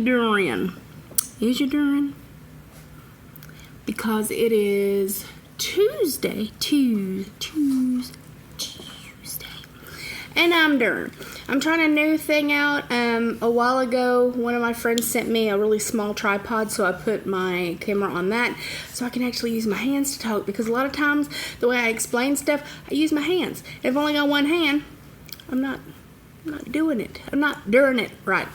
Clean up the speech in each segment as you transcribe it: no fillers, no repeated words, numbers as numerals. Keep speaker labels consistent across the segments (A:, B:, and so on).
A: doing? Is you doing? Because it is Tuesday. And I'm doing. I'm trying a new thing out. A while ago, one of my friends sent me a really small tripod, so I put my camera on that so I can actually use my hands to talk, because a lot of times the way I explain stuff, I use my hands. If I've only got one hand, I'm not doing it. I'm not doing it right.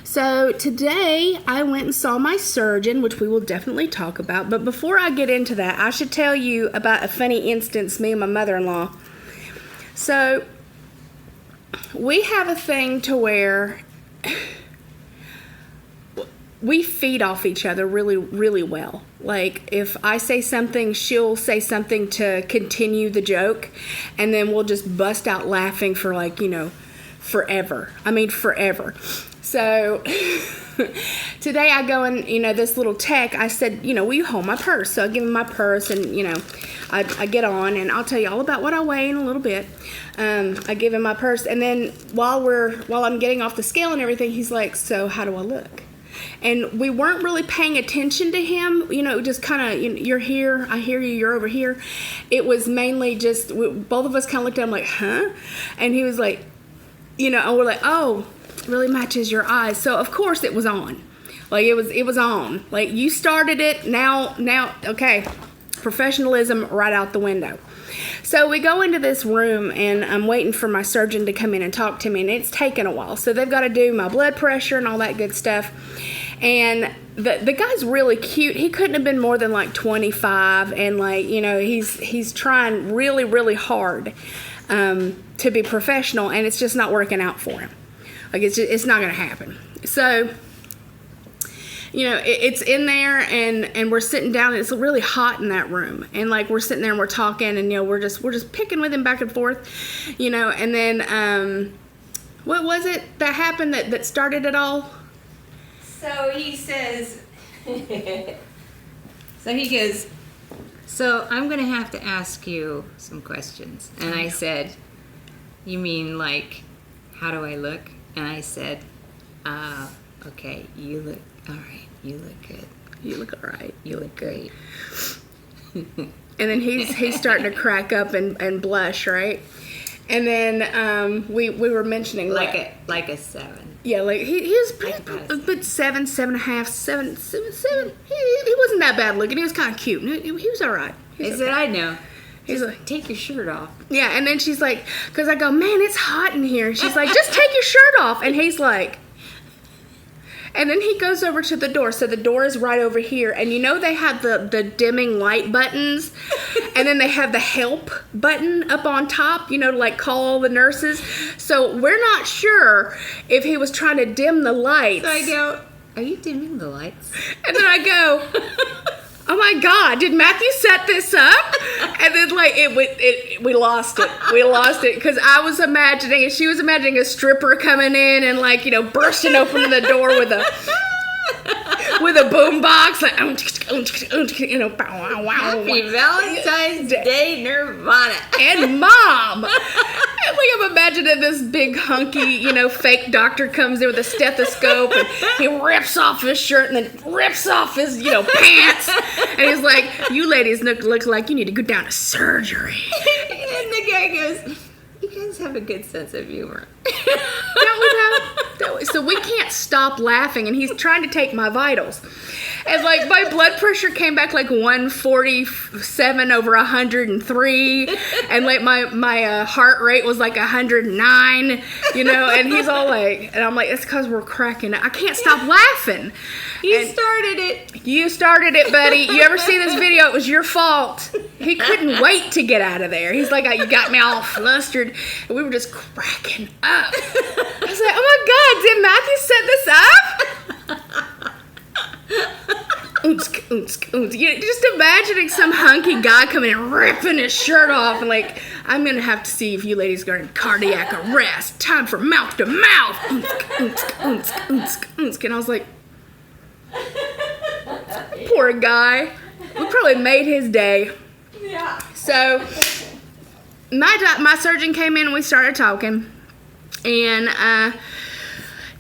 A: So today I went and saw my surgeon, which we will definitely talk about. But before I get into that, I should tell you about a funny instance, me and my mother-in-law. So we have a thing to where we feed off each other really, really well. Like, if I say something, she'll say something to continue the joke, and then we'll just bust out laughing for, like, forever. I mean, forever. So today I go in, this little tech, I said, will you hold my purse? So I give him my purse, and, I get on, and I'll tell you all about what I weigh in a little bit. I give him my purse, and then while I'm getting off the scale and everything, he's like, so how do I look? And we weren't really paying attention to him, just kind of, you're here, I hear you, you're over here. It was mainly just, both of us kind of looked at him like, huh? And he was like, and we're like, oh, really matches your eyes. So of course it was on. Like, it was on. Like, you started it, now, okay. Professionalism right out the window. So we go into this room, and I'm waiting for my surgeon to come in and talk to me, and it's taken a while. So they've got to do my blood pressure and all that good stuff. And the guy's really cute. He couldn't have been more than like 25, and he's trying really, really hard to be professional, and it's just not working out for him. Like, it's not going to happen. So it's in there, and we're sitting down, and it's really hot in that room, and like, we're sitting there and we're talking, and we're just picking with him back and forth, and then what was it that happened that started it all?
B: So he says, he goes, so I'm gonna have to ask you some questions. And I said, you mean like, how do I look? And I said, okay, you look all right. You look good.
A: You look all right. You look great. And then he's starting to crack up and blush, right? And then we were mentioning
B: like a 7.
A: Yeah, like he was pretty, but 7.5, 7. He wasn't that bad looking. He was kind of cute. He was all right.
B: He said, I know.
A: He's like,
B: take your shirt off.
A: Yeah, and then she's like, because I go, man, it's hot in here. She's like, just take your shirt off. And he's like, and then he goes over to the door. So the door is right over here. And they have the dimming light buttons. And then they have the help button up on top, to like call all the nurses. So we're not sure if he was trying to dim the lights.
B: So I go, are you dimming the lights?
A: And then I go, oh my God, did Matthew set this up? And then we lost it. We lost it because I was imagining, and she was imagining a stripper coming in and bursting open the door with a boom box, like,
B: Happy Valentine's Day, Nirvana.
A: And Mom. And I'm imagining this big hunky, fake doctor comes in with a stethoscope, and he rips off his shirt and then rips off his, pants. And he's like, you ladies look like you need to go down to surgery.
B: And the guy goes, you guys have a good sense of humor.
A: So we can't stop laughing, and he's trying to take my vitals. And my blood pressure came back 147 over 103, and my heart rate was 109, and he's all like, and I'm like, it's because we're cracking up. I can't stop laughing.
B: You started it.
A: You started it, buddy. You ever see this video? It was your fault. He couldn't wait to get out of there. He's like, you got me all flustered, and we were just cracking up. I was like, oh my God, did Matthew set this up? Just imagining some hunky guy coming and ripping his shirt off, and I'm gonna have to see if you ladies are in cardiac arrest. Time for mouth to mouth. And I was like, poor guy. We probably made his day.
B: Yeah.
A: So my surgeon came in and we started talking, and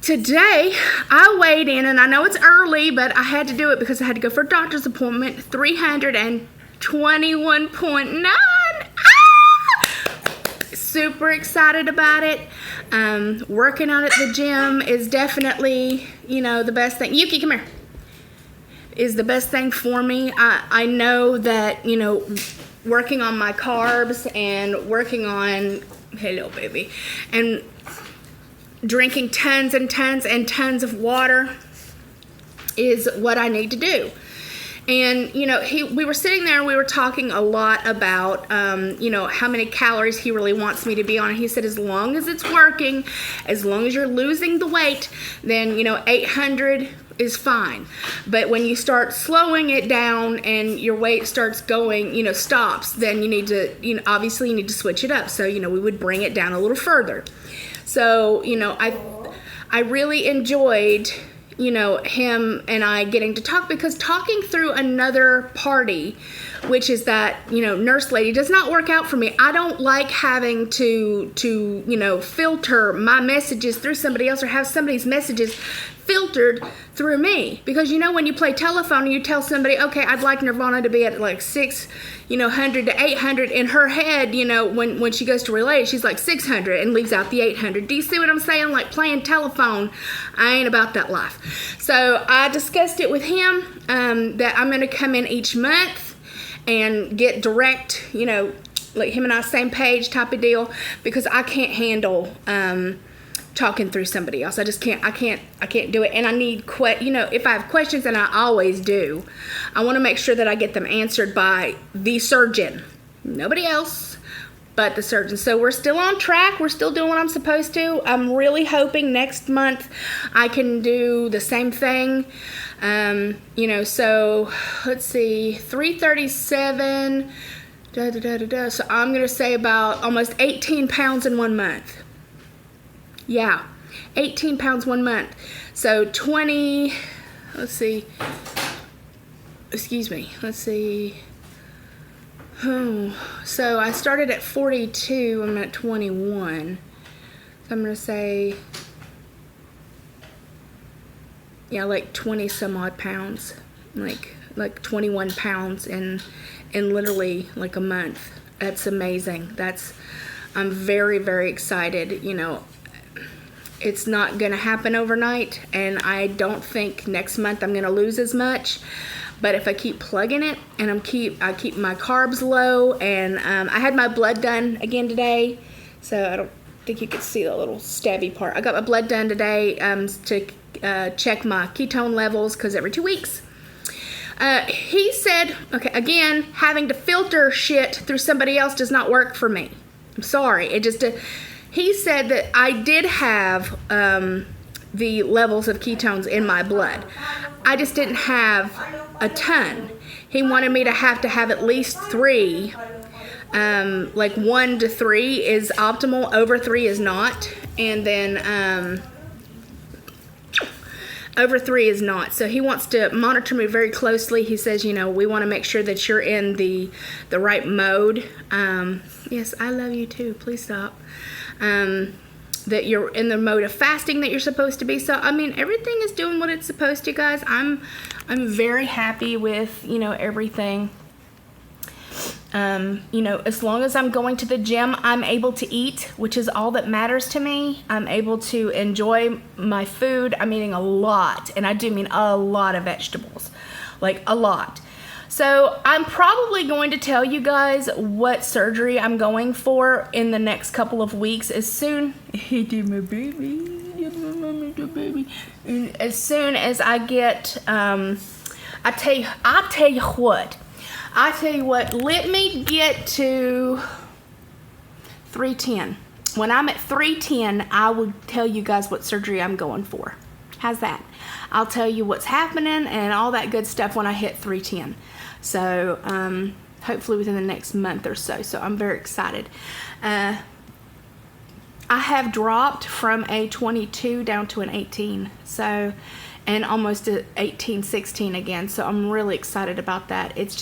A: today I weighed in, and I know it's early, but I had to do it because I had to go for a doctor's appointment. 321.9. Super excited about it. Working out at the gym is definitely, the best thing. Yuki, come here. Is the best thing for me. I know that, working on my carbs and working on, hello baby, and drinking tons and tons and tons of water is what I need to do. And, we were sitting there and we were talking a lot about, how many calories he really wants me to be on. And he said, as long as it's working, as long as you're losing the weight, then, 800 is fine. But when you start slowing it down and your weight starts going, stops, then you need to, obviously you need to switch it up. So, we would bring it down a little further. So, I really enjoyed, him and I getting to talk, because talking through another party, which is that, nurse lady, does not work out for me. I don't like having to filter my messages through somebody else or have somebody's messages filtered through me. Because, when you play telephone and you tell somebody, okay, I'd like Nirvana to be at like 600 to 800, in her head, when she goes to relay, she's like 600 and leaves out the 800. Do you see what I'm saying? Like playing telephone, I ain't about that life. So I discussed it with him, that I'm going to come in each month and get direct, like him and I same page type of deal, because I can't handle talking through somebody else. I just can't. I can't do it. And I need if I have questions, and I always do, I want to make sure that I get them answered by the surgeon, nobody else but the surgeon. So we're still on track. We're still doing what I'm supposed to. I'm really hoping next month I can do the same thing. So let's see, 337. So I'm gonna say about almost 18 pounds in 1 month. Yeah, 18 pounds 1 month. So 20, let's see. Excuse me. Let's see. So I started at 42. I'm at 21. So I'm going to say, yeah, like 20 some odd pounds. Like 21 pounds in literally like a month. That's amazing. I'm very, very excited. It's not going to happen overnight, and I don't think next month I'm going to lose as much. But if I keep plugging it, and I keep my carbs low, and I had my blood done again today, so I don't think you could see the little stabby part. I got my blood done today to check my ketone levels, because every 2 weeks. He said, okay, again, having to filter shit through somebody else does not work for me. I'm sorry. It just... He said that I did have the levels of ketones in my blood. I just didn't have a ton. He wanted me to have at least 3. Like 1 to 3 is optimal. Over 3 is not. And then over 3 is not. So he wants to monitor me very closely. He says, we want to make sure that you're in the right mode. Yes, I love you too. Please stop. That you're in the mode of fasting that you're supposed to be. So, everything is doing what it's supposed to, guys. I'm very happy with, everything. As long as I'm going to the gym, I'm able to eat, which is all that matters to me. I'm able to enjoy my food. I'm eating a lot, and I do mean a lot of vegetables, like a lot. So I'm probably going to tell you guys what surgery I'm going for in the next couple of weeks. As soon as I get, I tell you what, let me get to 310. When I'm at 310, I will tell you guys what surgery I'm going for. How's that? I'll tell you what's happening and all that good stuff when I hit 310. So, hopefully within the next month or so. So I'm very excited. I have dropped from a 22 down to an 18. So, and almost a 18, 16 again. So I'm really excited about that. It's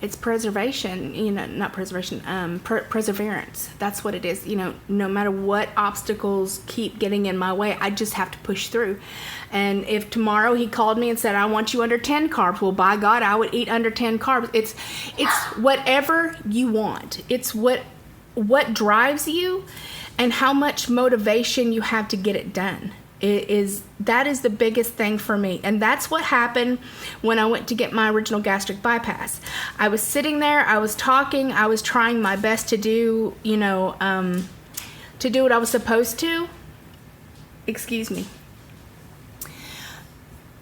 A: it's preservation, not preservation, perseverance. That's what it is. No matter what obstacles keep getting in my way, I just have to push through. And if tomorrow he called me and said, I want you under 10 carbs, well, by God, I would eat under 10 carbs. It's whatever you want. It's what drives you and how much motivation you have to get it done. That is the biggest thing for me. And that's what happened when I went to get my original gastric bypass. I was sitting there, I was talking, I was trying my best to do, to do what I was supposed to. Excuse me.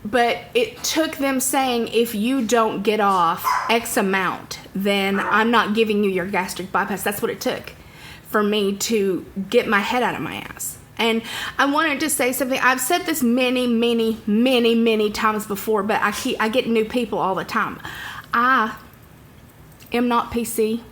A: But it took them saying, if you don't get off X amount, then I'm not giving you your gastric bypass. That's what it took for me to get my head out of my ass. And I wanted to say something. I've said this many, many, many, many times before, but I get new people all the time. I am not PC.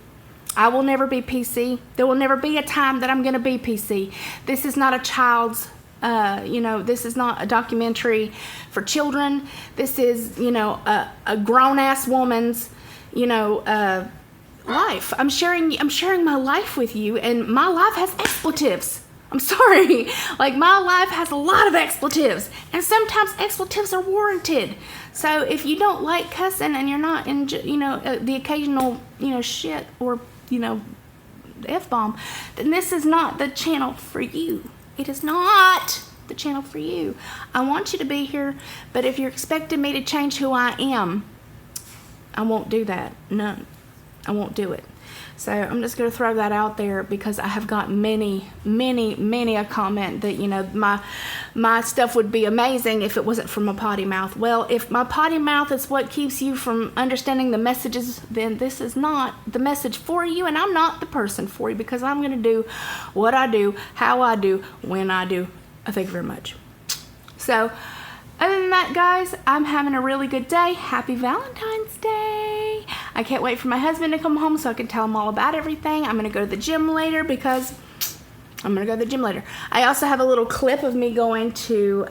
A: I will never be PC. There will never be a time that I'm going to be PC. This is not a child's, this is not a documentary for children. This is, a grown-ass woman's, life. I'm sharing my life with you, and my life has expletives. I'm sorry. Like, my life has a lot of expletives, and sometimes expletives are warranted. So if you don't like cussing and you're not in, the occasional, shit or, F-bomb, then this is not the channel for you. It is not the channel for you. I want you to be here, but if you're expecting me to change who I am, I won't do that. No, I won't do it. So I'm just going to throw that out there because I have got many, many, many a comment that, my stuff would be amazing if it wasn't from my potty mouth. Well, if my potty mouth is what keeps you from understanding the messages, then this is not the message for you, and I'm not the person for you, because I'm going to do what I do, how I do, when I do. Thank you very much. So, other than that, guys, I'm having a really good day. Happy Valentine's Day. I can't wait for my husband to come home so I can tell him all about everything. I'm going to go to the gym later because I also have a little clip of me going to,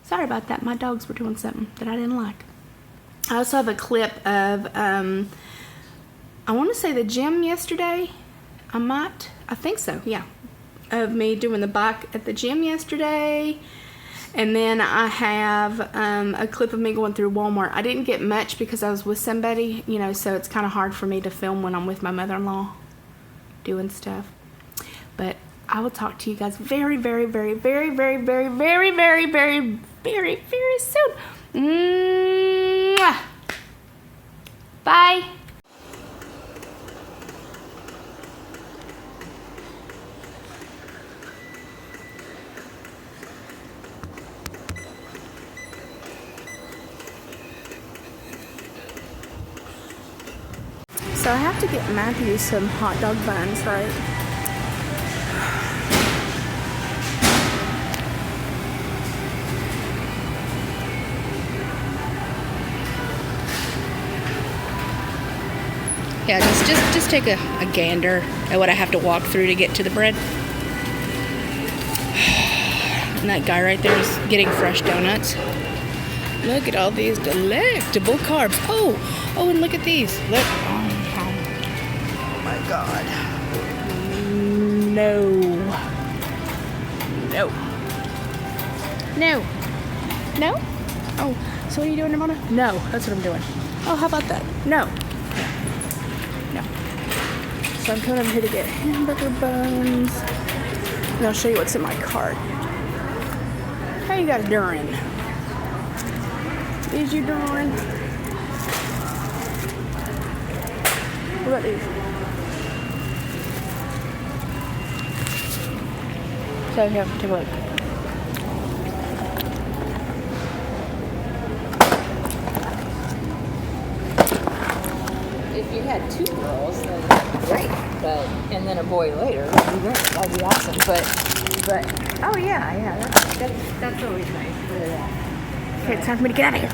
A: sorry about that. My dogs were doing something that I didn't like. I also have a clip of, I want to say the gym yesterday. I think so, yeah. Of me doing the bike at the gym yesterday. And then I have a clip of me going through Walmart. I didn't get much because I was with somebody, so it's kind of hard for me to film when I'm with my mother-in-law doing stuff. But I will talk to you guys very, very, very, very, very, very, very, very, very, very, very soon. Mwah. Bye. So I have to get Matthew some hot dog buns, right? Yeah, just take a gander at what I have to walk through to get to the bread. And that guy right there is getting fresh donuts. Look at all these delectable carbs. Oh, and look at these. Look. Oh my God. No. Oh, so what are you doing, Nirvana? No, that's what I'm doing. Oh, how about that? No. So I'm coming over here to get hamburger buns. And I'll show you what's in my cart. How you guys doing? Is you doing? What about these? So here, take a look.
B: If you had two girls, then great. But and then a boy later, that'd be awesome. But oh yeah, that's always nice.
A: Okay, it's time for me to get out of here.